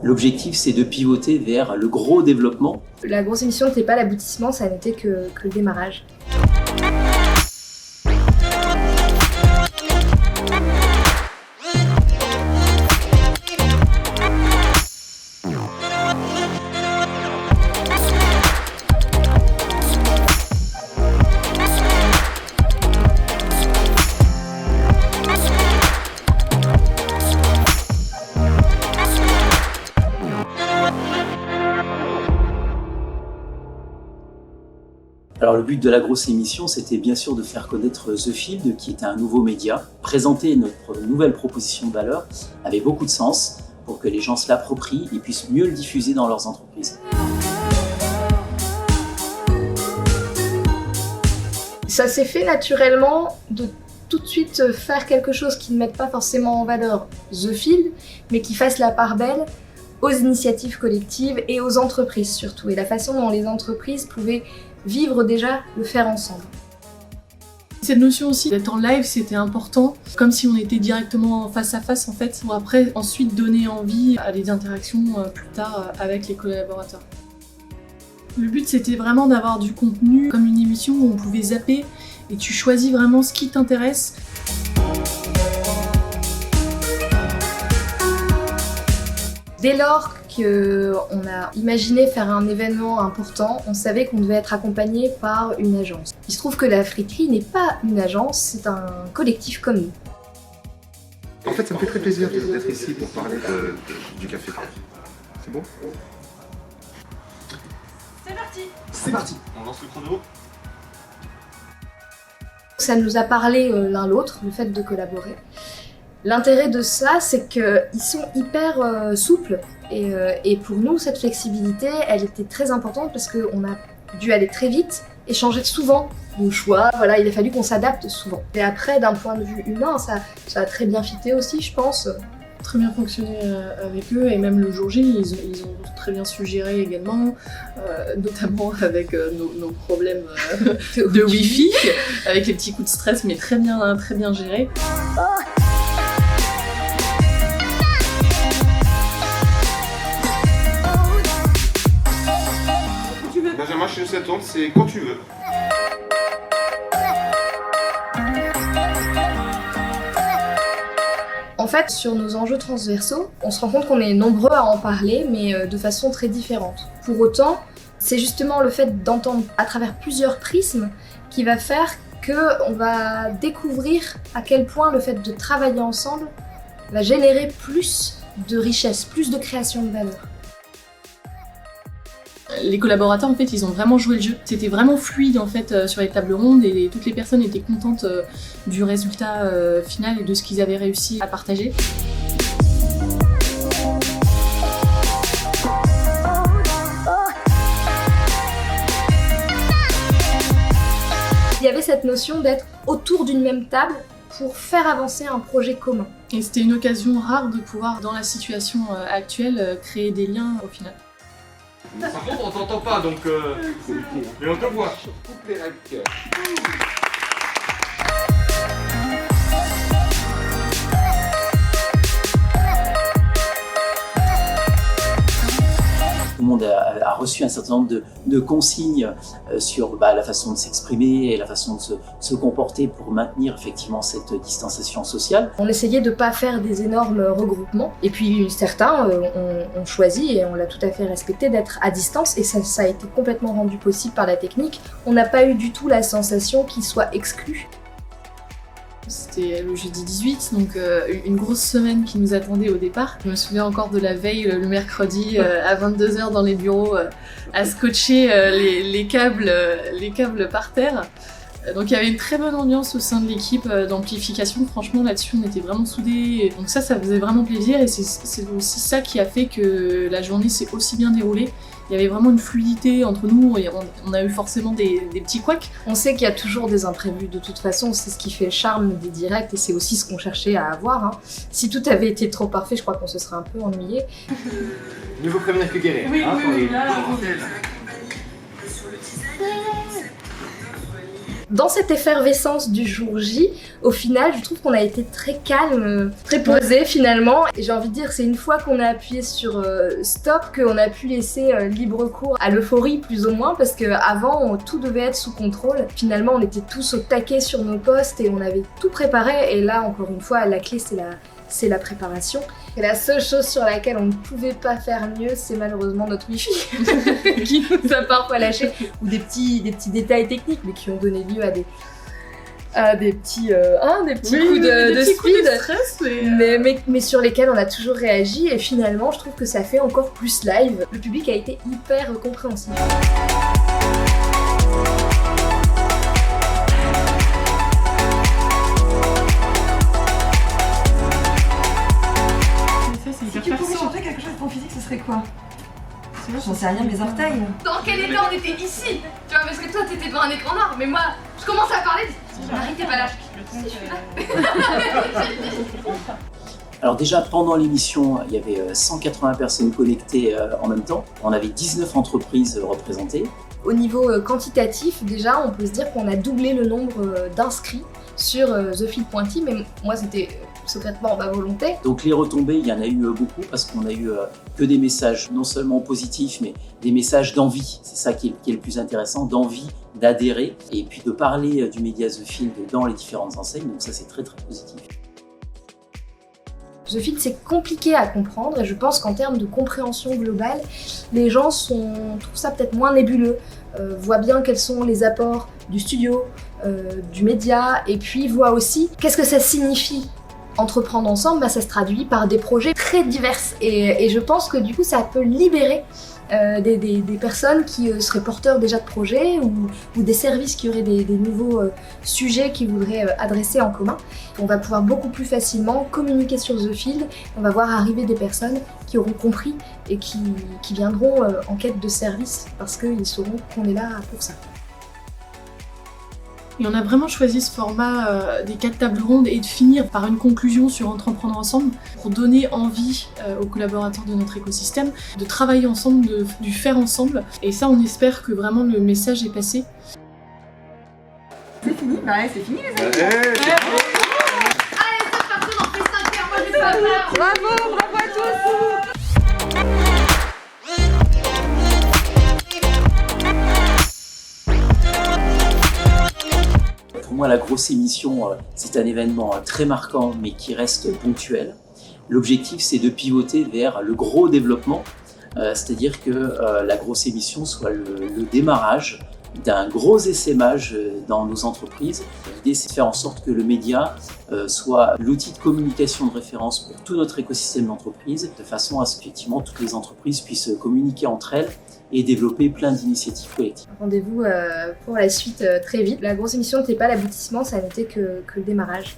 L'objectif, c'est de pivoter vers le gros développement. La grosse émission n'était pas l'aboutissement, ça n'était que le démarrage. Alors le but de la grosse émission, c'était bien sûr de faire connaître The Field, qui était un nouveau média. Présenter notre nouvelle proposition de valeur avait beaucoup de sens pour que les gens se l'approprient et puissent mieux le diffuser dans leurs entreprises. Ça s'est fait naturellement de tout de suite faire quelque chose qui ne mette pas forcément en valeur The Field, mais qui fasse la part belle aux initiatives collectives et aux entreprises surtout, et la façon dont les entreprises pouvaient vivre déjà le faire ensemble. Cette notion aussi d'être en live, c'était important, comme si on était directement face à face en fait, pour après ensuite donner envie à des interactions plus tard avec les collaborateurs. Le but c'était vraiment d'avoir du contenu comme une émission où on pouvait zapper et tu choisis vraiment ce qui t'intéresse. Dès lors qu'on a imaginé faire un événement important, on savait qu'on devait être accompagné par une agence. Il se trouve que la Friterie n'est pas une agence, c'est un collectif comme nous. En fait, ça me fait très plaisir d'être ici pour parler du café. C'est bon ? C'est parti! C'est parti! On lance le chrono. Ça nous a parlé l'un l'autre, le fait de collaborer. L'intérêt de ça, c'est qu'ils sont hyper souples et pour nous, cette flexibilité, elle était très importante parce qu'on a dû aller très vite et changer souvent nos choix. Voilà, il a fallu qu'on s'adapte souvent. Et après, d'un point de vue humain, ça a très bien fité aussi, je pense. Très bien fonctionné avec eux et même le jour J, ils ont très bien suggéré également, notamment avec nos problèmes de Wi-Fi, avec les petits coups de stress, mais très bien gérés. Benjamin, chez nous ça tourne, c'est quand tu veux. En fait, sur nos enjeux transversaux, on se rend compte qu'on est nombreux à en parler, mais de façon très différente. Pour autant, c'est justement le fait d'entendre à travers plusieurs prismes qui va faire qu'on va découvrir à quel point le fait de travailler ensemble va générer plus de richesse, plus de création de valeur. Les collaborateurs, en fait, ils ont vraiment joué le jeu. C'était vraiment fluide, en fait, sur les tables rondes et toutes les personnes étaient contentes du résultat final et de ce qu'ils avaient réussi à partager. Il y avait cette notion d'être autour d'une même table pour faire avancer un projet commun. Et c'était une occasion rare de pouvoir, dans la situation actuelle, créer des liens au final. Par contre, on t'entend pas, donc mais on te voit. Coupe les règles. Tout le monde a reçu un certain nombre de consignes sur la façon de s'exprimer et la façon de se comporter pour maintenir effectivement cette distanciation sociale. On essayait de ne pas faire des énormes regroupements. Et puis certains ont choisi, et on l'a tout à fait respecté, d'être à distance. Et ça a été complètement rendu possible par la technique. On n'a pas eu du tout la sensation qu'ils soient exclus. C'était le jeudi 18, donc une grosse semaine qui nous attendait au départ. Je me souviens encore de la veille, le mercredi, à 22h dans les bureaux, à scotcher les câbles par terre. Donc il y avait une très bonne ambiance au sein de l'équipe d'amplification. Franchement, là-dessus, on était vraiment soudés. Donc ça faisait vraiment plaisir et c'est aussi ça qui a fait que la journée s'est aussi bien déroulée. Il y avait vraiment une fluidité entre nous et on a eu forcément des petits couacs. On sait qu'il y a toujours des imprévus de toute façon, c'est ce qui fait le charme des directs et c'est aussi ce qu'on cherchait à avoir. Hein. Si tout avait été trop parfait, je crois qu'on se serait un peu ennuyé. Mieux vaut prévenir que guérir. Oui, hein, oui, là, Dans cette effervescence du jour J, au final, je trouve qu'on a été très calme, très posé finalement. Et j'ai envie de dire, c'est une fois qu'on a appuyé sur stop qu'on a pu laisser libre cours à l'euphorie plus ou moins, parce qu'avant, tout devait être sous contrôle. Finalement, on était tous au taquet sur nos postes et on avait tout préparé. Et là, encore une fois, la clé, c'est la préparation. Et la seule chose sur laquelle on ne pouvait pas faire mieux, c'est malheureusement notre wifi qui nous a parfois lâché, ou des petits détails techniques, mais qui ont donné lieu à des petits coups de speed, coups de stress, mais sur lesquels on a toujours réagi. Et finalement, je trouve que ça fait encore plus live. Le public a été hyper compréhensif. Si tu pouvais chanter quelque chose de ton physique, ce serait quoi? J'en sais rien, mes orteils. Dans quel état on était ici? Tu vois, parce que toi t'étais devant un écran noir, mais moi je commence à parler. Marie, t'es pas là. Si, je suis là. Alors déjà, pendant l'émission, il y avait 180 personnes connectées en même temps. On avait 19 entreprises représentées. Au niveau quantitatif, déjà, on peut se dire qu'on a doublé le nombre d'inscrits sur TheField.team, mais moi c'était secrètement ma volonté. Donc les retombées, il y en a eu beaucoup parce qu'on a eu que des messages non seulement positifs, mais des messages d'envie. C'est ça qui est le plus intéressant, d'envie d'adhérer et puis de parler du média TheField dans les différentes enseignes. Donc ça, c'est très très positif. TheField, c'est compliqué à comprendre et je pense qu'en termes de compréhension globale, les gens trouvent ça peut-être moins nébuleux, voient bien quels sont les apports du studio, du média, et puis voient aussi qu'est-ce que ça signifie. Entreprendre ensemble, ça se traduit par des projets très divers et je pense que du coup ça peut libérer des personnes qui seraient porteurs déjà de projets ou des services qui auraient des nouveaux sujets qu'ils voudraient adresser en commun. On va pouvoir beaucoup plus facilement communiquer sur TheField, on va voir arriver des personnes qui auront compris et qui viendront en quête de services parce qu'ils sauront qu'on est là pour ça. Et on a vraiment choisi ce format des 4 tables rondes et de finir par une conclusion sur Entreprendre ensemble pour donner envie aux collaborateurs de notre écosystème de travailler ensemble, du faire ensemble. Et ça, on espère que vraiment le message est passé. C'est fini? Bah ouais, c'est fini les amis. Allez, c'est parti, on en fait 5 heures, moi je vais pas faire. Bravo à tous. Pour moi, la grosse émission, c'est un événement très marquant, mais qui reste ponctuel. L'objectif, c'est de pivoter vers le gros développement, c'est-à-dire que la grosse émission soit le démarrage d'un gros essaimage dans nos entreprises. L'idée, c'est de faire en sorte que le média soit l'outil de communication de référence pour tout notre écosystème d'entreprise, de façon à ce qu'effectivement toutes les entreprises puissent communiquer entre elles et développer plein d'initiatives collectives. Rendez-vous pour la suite très vite. La grosse émission n'était pas l'aboutissement, ça n'était que le démarrage.